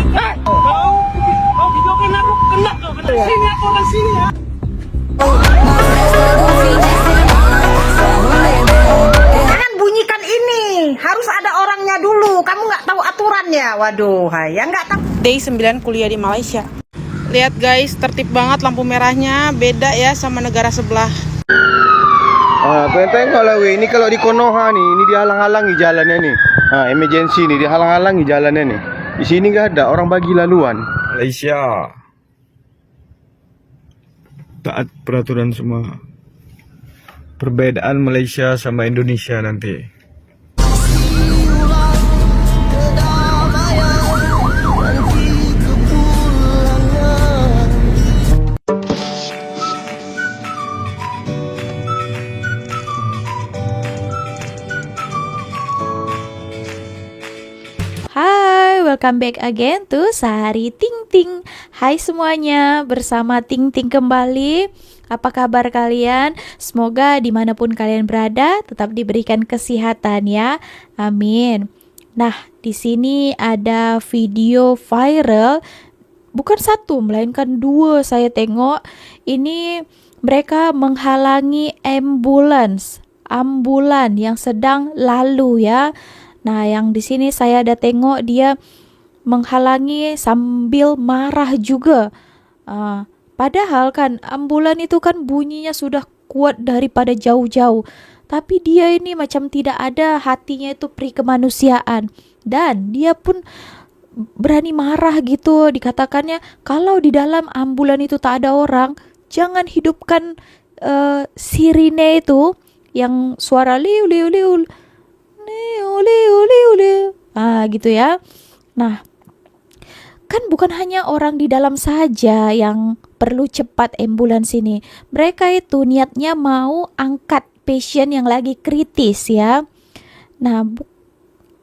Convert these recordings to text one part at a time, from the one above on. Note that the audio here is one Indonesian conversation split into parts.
Kau videokan aku kena kau kena sini aku orang sini ya. Jangan bunyikan ini, harus ada orangnya dulu. Kamu nggak tahu aturannya. Waduh, hai, yang nggak tahu. Day 9 kuliah di Malaysia. Lihat guys, tertib banget lampu merahnya, beda ya sama negara sebelah. Kalian tengok lah weh, ini kalau di Konoha nih, ini dihalang-halangi jalannya nih. Emergency nih, dihalang-halangi jalannya nih. Di sini nggak ada, orang bagi laluan. Malaysia taat peraturan semua. Perbedaan Malaysia sama Indonesia nanti. Hai, welcome back again to Sehari Ting Ting. Hai semuanya, bersama Ting Ting kembali. Apa kabar kalian? Semoga dimanapun kalian berada tetap diberikan kesehatan ya. Amin. Nah, di sini ada video viral, bukan satu melainkan dua saya tengok. Ini mereka menghalangi ambulan yang sedang lalu ya. Nah, yang di sini saya ada tengok dia menghalangi sambil marah juga. Padahal kan ambulan itu kan bunyinya sudah kuat daripada jauh-jauh. Tapi dia ini macam tidak ada hatinya itu peri kemanusiaan. Dan dia pun berani marah gitu. Dikatakannya kalau di dalam ambulan itu tak ada orang, jangan hidupkan sirine itu yang suara liu liu liu. Gitu ya. Nah, kan bukan hanya orang di dalam saja yang perlu cepat ambulans ini. Mereka itu niatnya mau angkat pasien yang lagi kritis ya. Nah,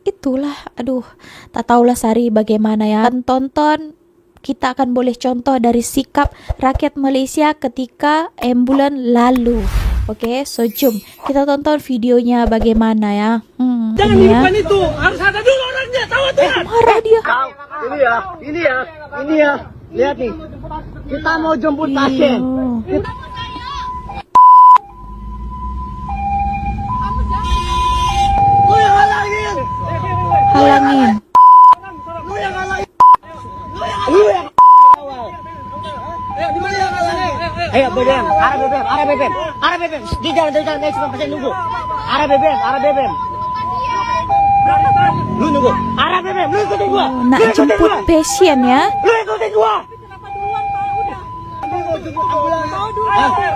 itulah, aduh, tak tahulah Sari bagaimana ya. Tonton, kita akan boleh contoh dari sikap rakyat Malaysia ketika ambulans lalu. Oke, so jom kita tonton videonya bagaimana ya. Jangan hidupkan itu, harus ada dulu orangnya, tahu aturan. Marah dia. Ini ya. Lihat nih. Kita mau jemput pasien. Lu yang halangin. Halangin. Lu yang halangin. Lu yang Di mana yang halangin? Ayo BBM, arah BBM. Di jalan, guys, cuma pasien nunggu. Arah BBM. Lu nunggu. Arah BBM, lu ikutin gua. Nak jemput pasien ya. Lu ikutin gua.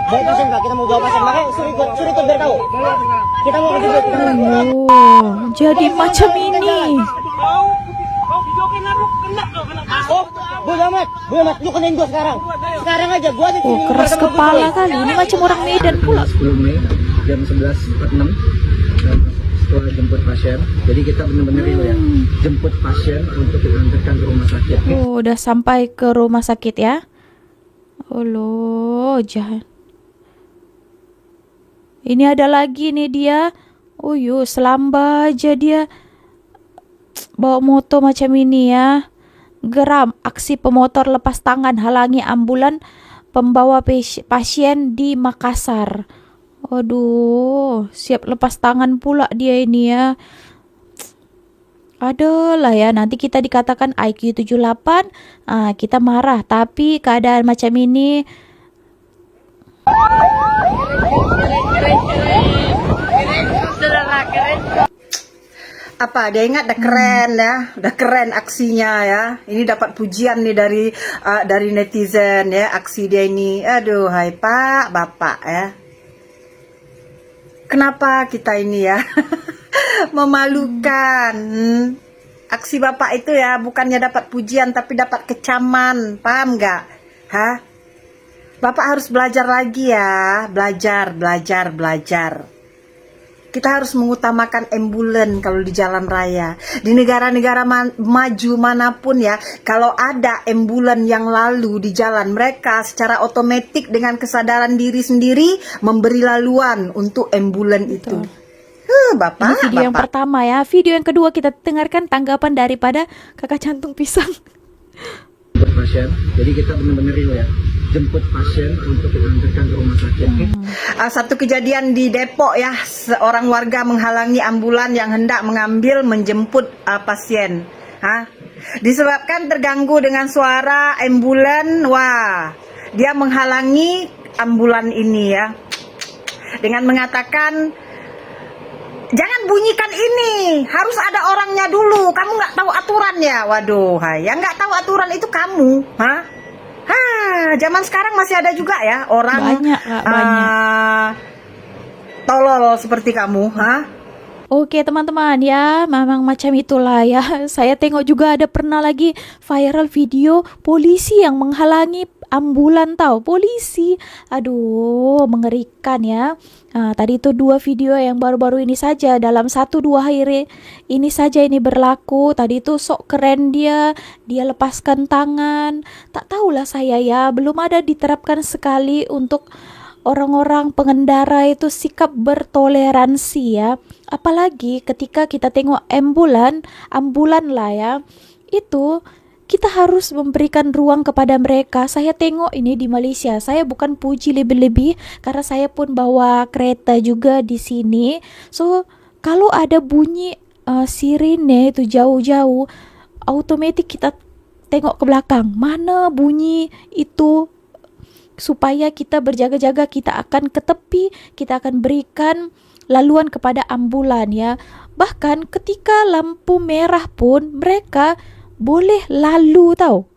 Bawa pasien Kak, kita mau bawa pasien. Makanya suruh ikut biar tahu. Kita mau jemput. Oh, jadi macam ini. Kau videokan aku kena kau kena. Oh, bodo amat. Lu kenain gua sekarang. Sekarang aja gua ada Oh, keras kepala kali. Ini macam orang Medan pula. 10 Mei jam 11.46 setelah jemput pasien. Jadi kita benar-benar real ya. Jemput pasien untuk kita antarkan ke rumah sakit. Oh, udah sampai ke rumah sakit ya. Oh loh, jahat. Ini ada lagi nih dia. Oh yo, selamba aja dia. Bawa motor macam ini ya. Geram aksi pemotor lepas tangan halangi ambulan pembawa pasien di Makassar. Aduh, siap lepas tangan pula dia ini ya. Adalah ya, nanti kita dikatakan IQ 78, kita marah. Tapi keadaan macam ini Apa dia ingat dah keren ya, dah keren aksinya ya. Ini dapat pujian nih dari netizen ya, aksi dia ini. Aduh, hai Pak, Bapak ya. Kenapa kita ini ya memalukan? Aksi Bapak itu ya bukannya dapat pujian tapi dapat kecaman, paham nggak? Hah? Bapak harus belajar lagi ya, belajar. Kita harus mengutamakan ambulan kalau di jalan raya. Di negara-negara maju manapun ya, kalau ada ambulan yang lalu di jalan, mereka secara otomatis dengan kesadaran diri sendiri memberi laluan untuk ambulan itu. Bapak, ini video yang pertama ya. Video yang kedua kita dengarkan tanggapan daripada kakak cantung pisang. pasien. Jadi kita benar-benar real ya, jemput pasien untuk kita antarkan ke rumah sakit. Satu kejadian di Depok ya, seorang warga menghalangi ambulan yang hendak menjemput pasien. Disebabkan terganggu dengan suara ambulan, wah, dia menghalangi ambulan ini ya, dengan mengatakan, jangan bunyikan ini, harus ada orangnya dulu. Kamu nggak tahu aturan ya? Waduh, yang nggak tahu aturan itu kamu, zaman sekarang masih ada juga ya orang Banyak, Kak, banyak. Tolol seperti kamu, Oke teman-teman ya, memang macam itulah ya. Saya tengok juga ada pernah lagi viral video polisi yang menghalangi ambulan tahu, polisi. Aduh, mengerikan ya. Nah, tadi itu 2 video yang baru-baru ini saja, dalam 1-2 hari ini saja ini berlaku. Tadi itu sok keren dia lepaskan tangan. Tak tahulah saya ya, belum ada diterapkan sekali untuk orang-orang pengendara itu sikap bertoleransi ya. Apalagi ketika kita tengok ambulan lah ya, itu kita harus memberikan ruang kepada mereka. Saya tengok ini di Malaysia, saya bukan puji lebih-lebih karena saya pun bawa kereta juga di sini. So kalau ada bunyi sirine itu jauh-jauh, otomatis kita tengok ke belakang, mana bunyi itu, supaya kita berjaga-jaga. Kita akan ke tepi, kita akan berikan laluan kepada ambulan ya. Bahkan ketika lampu merah pun mereka boleh lalu tahu.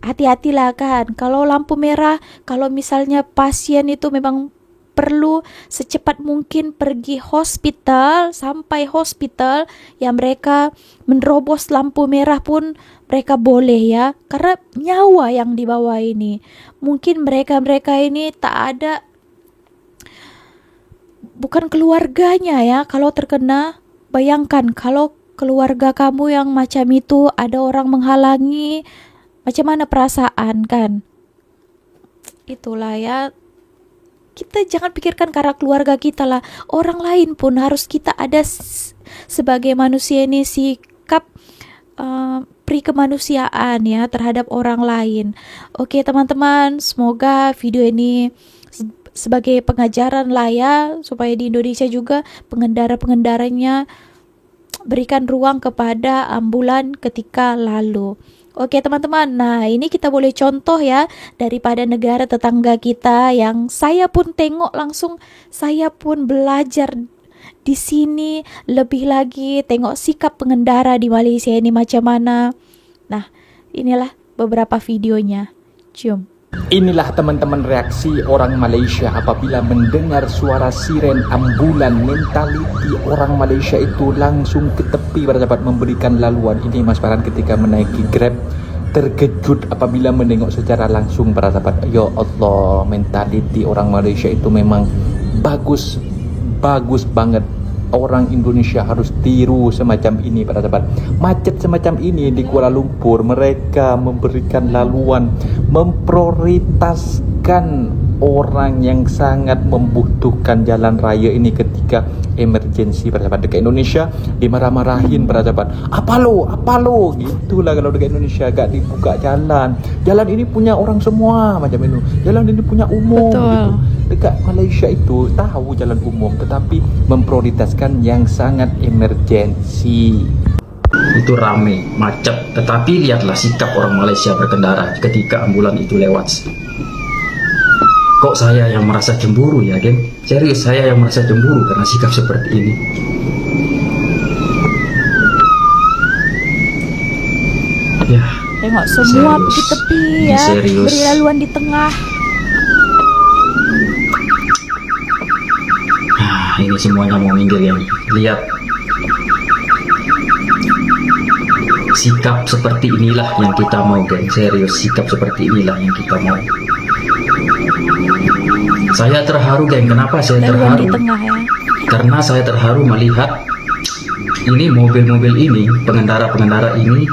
Hati-hatilah kan kalau lampu merah, kalau misalnya pasien itu memang perlu secepat mungkin pergi hospital, sampai hospital ya, mereka menerobos lampu merah pun mereka boleh ya, karena nyawa yang dibawa ini. Mungkin mereka ini tak ada, bukan keluarganya ya, kalau terkena. Bayangkan kalau keluarga kamu yang macam itu, ada orang menghalangi, macam mana perasaan kan? Itulah ya, kita jangan pikirkan karena keluarga kita lah, orang lain pun harus kita ada sebagai manusia ini sikap pri kemanusiaan ya terhadap orang lain. Oke teman-teman, semoga video ini sebagai pengajaran lah ya, supaya di Indonesia juga pengendara-pengendaranya berikan ruang kepada ambulan ketika lalu. Oke teman-teman, nah ini kita boleh contoh ya daripada negara tetangga kita yang saya pun tengok langsung, saya pun belajar di sini, lebih lagi tengok sikap pengendara di Malaysia ini macam mana. Nah, inilah beberapa videonya. Cium. Inilah teman-teman reaksi orang Malaysia apabila mendengar suara siren ambulan. Mentaliti orang Malaysia itu langsung ke tepi pada dapat memberikan laluan. Ini Mas Farhan ketika menaiki Grab terkejut apabila menengok secara langsung pada dapat. Ya Allah, mentaliti orang Malaysia itu memang bagus banget. Orang Indonesia harus tiru semacam ini pada sahabat. Macet semacam ini di Kuala Lumpur, mereka memberikan laluan, memprioritaskan orang yang sangat membutuhkan jalan raya ini ketika emergensi pada sahabat. Dekat Indonesia dimarah-marahin pada sahabat. Apa lo? Gitulah kalau dekat Indonesia gak dibuka jalan. Jalan ini punya orang semua macam itu. Jalan ini punya umum. Betul. Gitu. Dekat Malaysia itu tahu jalan umum tetapi memprioritaskan yang sangat emergensi. Itu ramai, macet, tetapi lihatlah sikap orang Malaysia berkendara ketika ambulan itu lewat. Kok saya yang merasa cemburu ya, geng? Serius, saya yang merasa cemburu karena sikap seperti ini. Ya, Tengok semua serius. pergi tepi Ini ya, serius. beri laluan di tengah. Ini semuanya mau minggir ya. Lihat sikap seperti inilah yang kita mau, geng. Serius, sikap seperti inilah yang kita mau. Saya terharu, geng. Kenapa saya Laluan di terharu? tengah ya. Karena saya terharu melihat ini mobil-mobil ini, pengendara-pengendara ini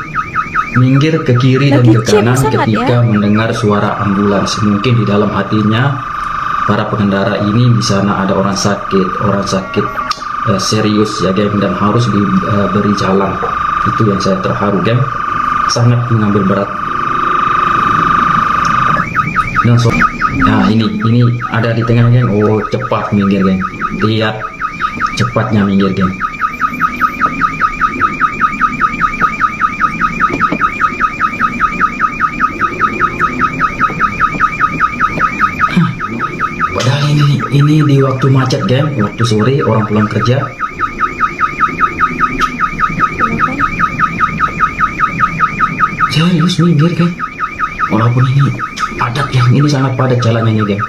minggir ke kiri dan Lagi ke chill kanan sangat ketika mendengar suara ambulans. Mungkin di dalam hatinya para pengendara ini di sana ada orang sakit serius ya, geng, dan harus diberi jalan. Itu yang saya terharu, geng. sangat mengambil berat. Nah, nah ini ada di tengah, geng. Oh, cepat minggir, geng. Lihat cepatnya minggir, geng. Padahal ini di waktu macet, geng. Waktu sore orang pulang kerja. Serius minggir, geng. Walaupun ini padat, yang ini sangat padat jalannya, geng.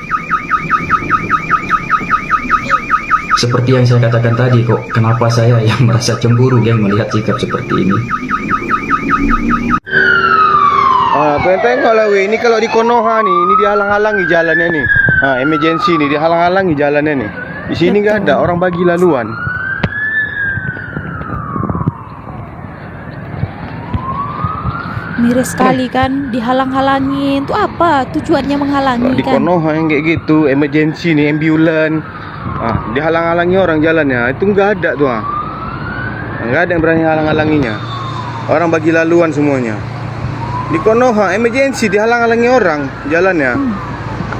Seperti yang saya katakan tadi, kok kenapa saya yang merasa cemburu, geng, melihat sikap seperti ini. Tengok lah weh, ini kalau di Konoha nih, ini dihalang-halangi jalannya nih. Emergency nih, dihalang-halangi jalannya nih. Di sini nggak ada orang bagi laluan. Miris sekali kan, dihalang-halangin. Itu apa tujuannya menghalangi Di kan? Konoha yang kayak gitu, emergency nih, ambulans. Dihalang-halangi orang jalannya. Itu nggak ada tuh. Nggak ada yang berani halang-halanginya. Orang bagi laluan semuanya. Di Konoha emergency, dihalang-halangi orang jalannya.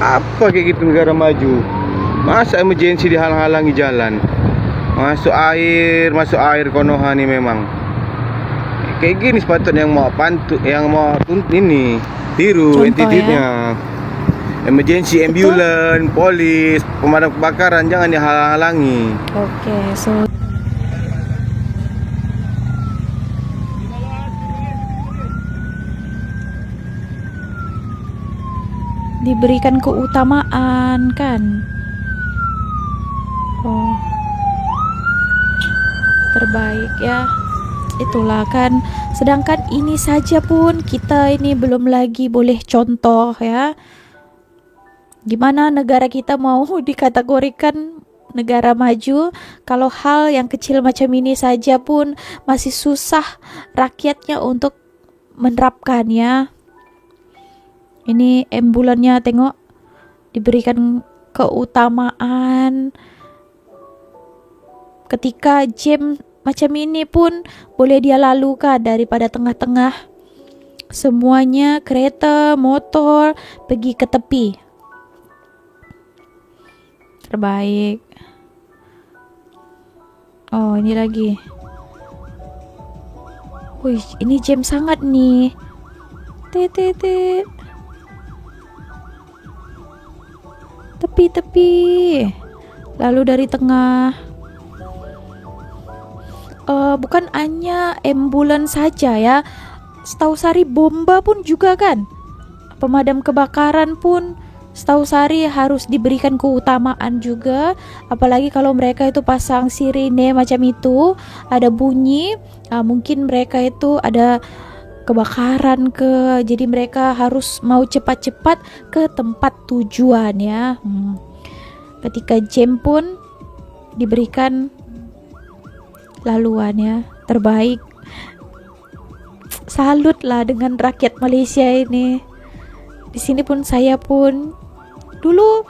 Apa kayak gitu negara maju? Masa emergency dihalang-halangi jalan? Masuk air Konoha nih memang. Kayak gini sepatutnya yang mau ini tiru attitude-nya. Emergency, ambulans, polis, pemadam kebakaran jangan dihalang-halangi. Oke, so diberikan keutamaan kan. Oh, terbaik ya. Itulah kan. Sedangkan ini saja pun kita ini belum lagi boleh contoh ya. Gimana negara kita mau dikategorikan negara maju kalau hal yang kecil macam ini saja pun masih susah rakyatnya untuk menerapkannya. Ini ambulannya, tengok, diberikan keutamaan. Ketika jam macam ini pun boleh dia lalukan daripada tengah-tengah. Semuanya kereta, motor pergi ke tepi. Terbaik. Oh, ini lagi. Wih, ini jam sangat nih. Tit. Tepi. Lalu dari tengah. Bukan hanya ambulans saja ya. Setahu Sari bomba pun juga kan. Pemadam kebakaran pun setahu Sari harus diberikan keutamaan juga. Apalagi kalau mereka itu pasang sirine macam itu, ada bunyi, mungkin mereka itu ada kebakaran jadi mereka harus mau cepat-cepat ke tempat tujuan ya. Ketika jam pun diberikan laluan ya. Terbaik. Salut lah dengan rakyat Malaysia ini. Di sini pun saya pun dulu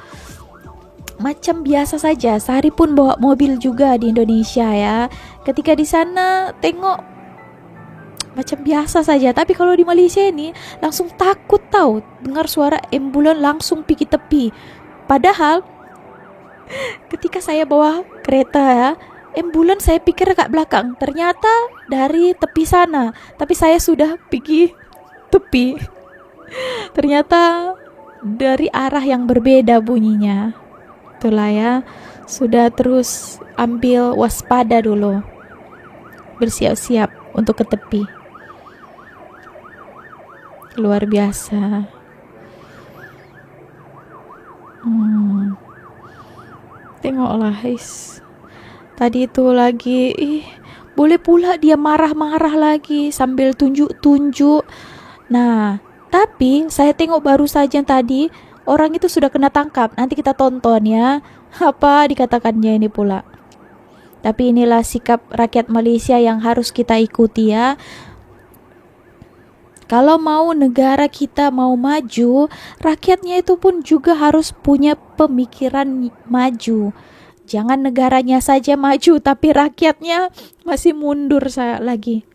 macam biasa saja. Sehari pun bawa mobil juga di Indonesia ya. Ketika di sana tengok macam biasa saja. Tapi kalau di Malaysia ini langsung takut tahu. Dengar suara ambulans langsung pergi tepi. Padahal ketika saya bawa kereta ya, ambulans saya pikir agak belakang. Ternyata dari tepi sana. Tapi saya sudah pergi tepi. Ternyata dari arah yang berbeda bunyinya. Itulah ya. Sudah terus ambil waspada dulu. Bersiap-siap untuk ke tepi. Luar biasa. Tengoklah guys. Tadi itu lagi boleh pula dia marah-marah lagi sambil tunjuk-tunjuk. Nah, tapi saya tengok baru saja tadi orang itu sudah kena tangkap. Nanti kita tonton ya apa dikatakannya ini pula. Tapi inilah sikap rakyat Malaysia yang harus kita ikuti ya. Kalau mau negara kita mau maju, rakyatnya itu pun juga harus punya pemikiran maju. Jangan negaranya saja maju, tapi rakyatnya masih mundur lagi.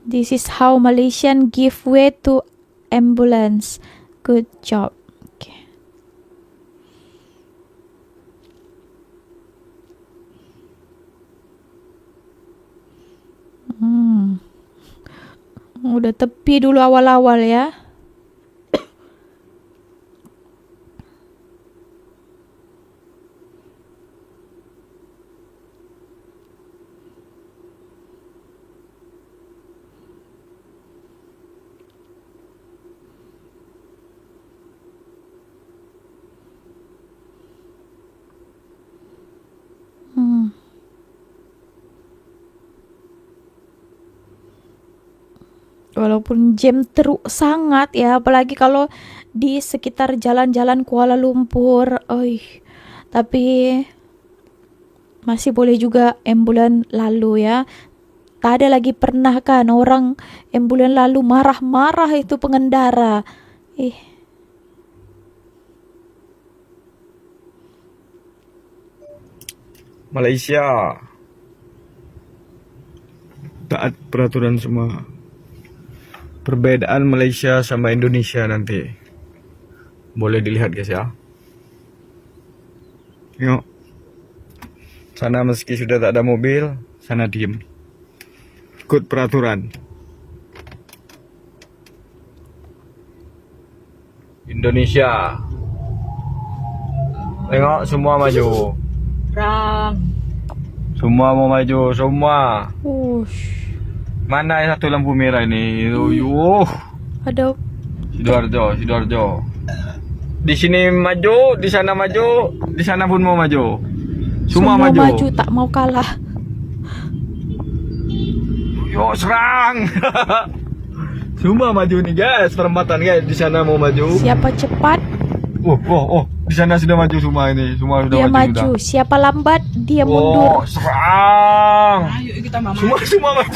This is how Malaysian give way to ambulance. Good job. Okay. Udah tepi dulu awal-awal ya. Walaupun jam teruk sangat ya, apalagi kalau di sekitar jalan-jalan Kuala Lumpur, tapi masih boleh juga ambulan lalu ya. Tak ada lagi pernah kan orang ambulan lalu marah-marah itu pengendara. Malaysia taat peraturan semua. Perbedaan Malaysia sama Indonesia nanti boleh dilihat guys ya. Yuk. Sana meski sudah tak ada mobil, sana diem. Ikut peraturan. Indonesia. Tengok semua maju. Semua mau maju, semua. Mana yang satu lampu merah ini? Ada Sidoarjo. Di sini maju, di sana maju, di sana pun mau maju. Semua maju. Tak mau kalah. Yuk serang. Semua maju nih guys, perempatan guys. Di sana mau maju. Siapa cepat? Di sana sudah maju semua ini. Semua sudah Dia maju. Sudah. Siapa lambat, dia mundur. Serang. Ayo kita mama.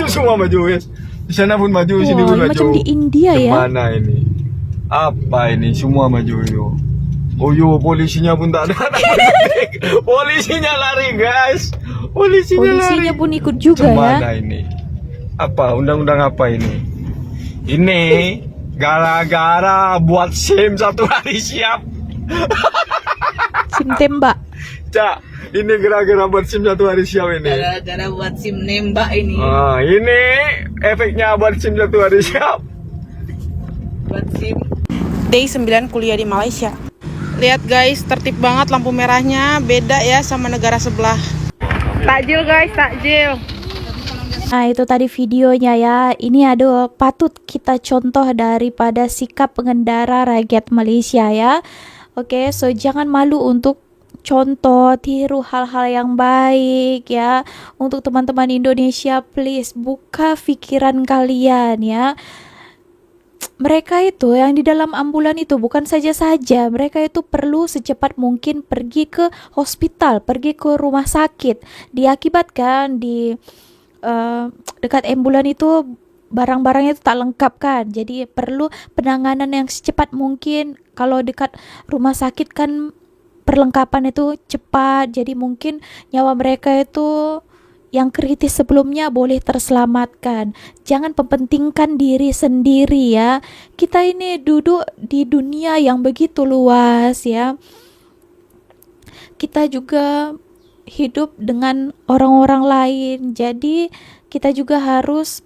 Semua maju guys. Di sana pun maju, sini pun maju. Macam di India ya. Mana ini? Apa ini? Semua maju yo. Polisinya pun tak ada. Polisinya lari guys. Polisinya pun ikut juga ya. Mana ini? Apa? Undang-undang apa ini? Ini gara-gara buat SIM 1 hari siap. SIM tembak. Cak, ini gara-gara buat SIM 1 hari siap ini. Gara-gara buat SIM nembak ini. Ini efeknya buat SIM 1 hari siap. Buat SIM. Day 9 kuliah di Malaysia. Lihat guys, tertib banget lampu merahnya, beda ya sama negara sebelah. Takjil guys, takjil. Nah itu tadi videonya ya. Ini patut kita contoh daripada sikap pengendara rakyat Malaysia ya. Oke, so jangan malu untuk contoh, tiru hal-hal yang baik ya. Untuk teman-teman Indonesia, please buka pikiran kalian ya. Mereka itu yang di dalam ambulan itu bukan saja-saja, mereka itu perlu secepat mungkin pergi ke hospital, pergi ke rumah sakit. Diakibatkan di dekat ambulan itu barang-barangnya itu tak lengkap kan, jadi perlu penanganan yang secepat mungkin. Kalau dekat rumah sakit kan perlengkapan itu cepat, jadi mungkin nyawa mereka itu yang kritis sebelumnya boleh terselamatkan. Jangan mempentingkan diri sendiri ya. Kita ini duduk di dunia yang begitu luas ya. Kita juga hidup dengan orang-orang lain. Jadi kita juga harus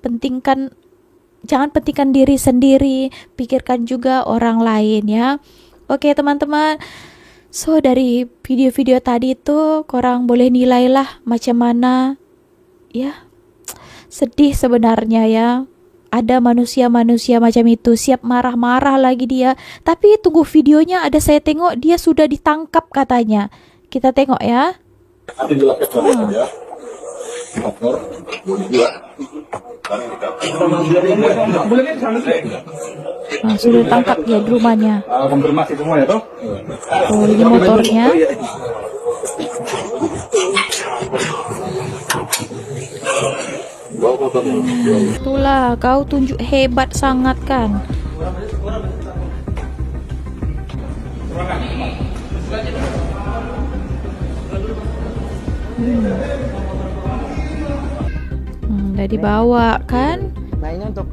jangan pentingkan diri sendiri, pikirkan juga orang lain ya. Oke teman-teman. So dari video-video tadi itu korang boleh nilailah macam mana ya. Sedih sebenarnya ya. Ada manusia-manusia macam itu, siap marah-marah lagi dia. Tapi tunggu videonya, ada saya tengok dia sudah ditangkap katanya. Kita tengok ya. Sudah tangkap dia di rumahnya. Konfirmasi semua ya toh? Ini motornya. Itulah kau tunjuk hebat sangat kan. Udah dibawa kan Nah ini untuk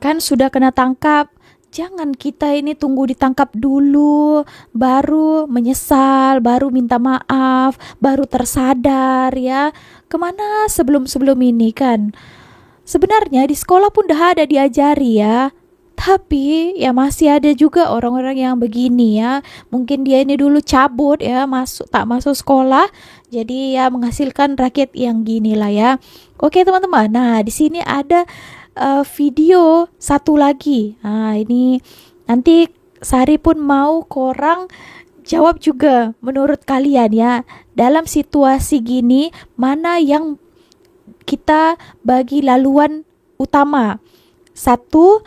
kan sudah kena tangkap. Jangan kita ini tunggu ditangkap dulu, baru menyesal, baru minta maaf, baru tersadar ya. Kemana sebelum-sebelum ini kan? Sebenarnya di sekolah pun dah ada diajari ya. Tapi ya masih ada juga orang-orang yang begini ya. Mungkin dia ini dulu cabut ya, tak masuk sekolah. Jadi ya menghasilkan rakyat yang gini lah ya. Oke teman-teman. Nah, di sini ada video satu lagi. Nah, ini nanti Sari pun mau korang jawab juga menurut kalian ya. Dalam situasi gini mana yang kita bagi laluan utama? Satu,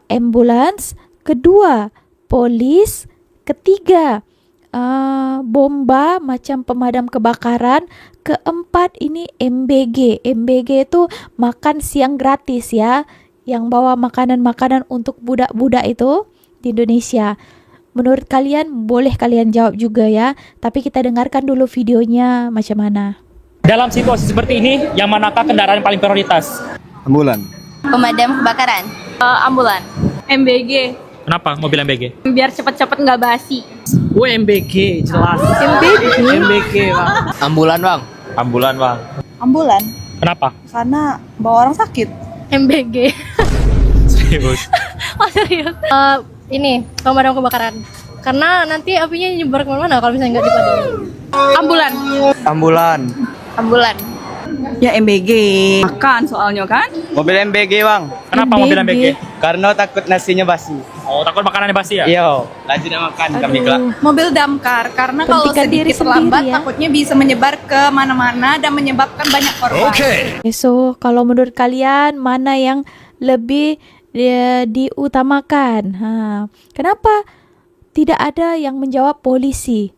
ambulans, kedua, polis, ketiga, bomba macam pemadam kebakaran, keempat ini MBG. MBG itu makan siang gratis ya, yang bawa makanan-makanan untuk budak-budak itu di Indonesia. Menurut kalian boleh kalian jawab juga ya, tapi kita dengarkan dulu videonya macam mana. Dalam situasi seperti ini, yang manakah kendaraan yang paling prioritas? Ambulan. Pemadam kebakaran. Ambulan. MBG. Kenapa mobil MBG? Biar cepet-cepet nggak basi. MBG jelas. MBG bang. Ambulan bang. Ambulan bang. Ambulan, Kenapa? karena bawa orang sakit. MBG. Serius? Oh serius? Ini pemadam kebakaran. Karena nanti apinya nyebar kemana-mana kalau misalnya nggak dipadami. Ambulan. Ambulan. Ambulan. Ya MBG. Makan soalnya kan? Mobil MBG bang. Kenapa mobil MBG? Karena takut nasinya basi. Oh, takut makanannya basi ya? Iya. Lanjut makan kami kelak. Mobil damkar karena kalau Pentingkan diri sedikit sendiri terlambat ya. takutnya bisa menyebar ke mana-mana dan menyebabkan banyak korban. So, kalau menurut kalian mana yang lebih diutamakan? Kenapa tidak ada yang menjawab polisi?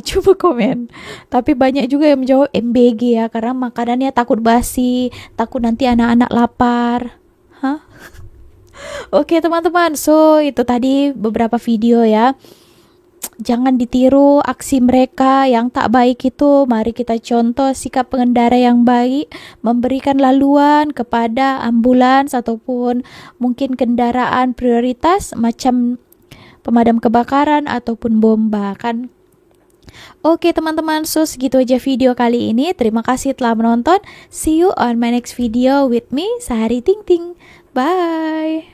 Coba komen. Tapi banyak juga yang menjawab MBG ya, karena makanannya takut basi, takut nanti anak-anak lapar. Oke teman-teman, so itu tadi beberapa video ya. Jangan ditiru aksi mereka yang tak baik itu. Mari kita contoh sikap pengendara yang baik, memberikan laluan kepada ambulans ataupun mungkin kendaraan prioritas macam pemadam kebakaran ataupun bomba kan. Oke teman-teman, so segitu aja video kali ini. Terima kasih telah menonton. See you on my next video with me, Sahari Ting Ting. Bye.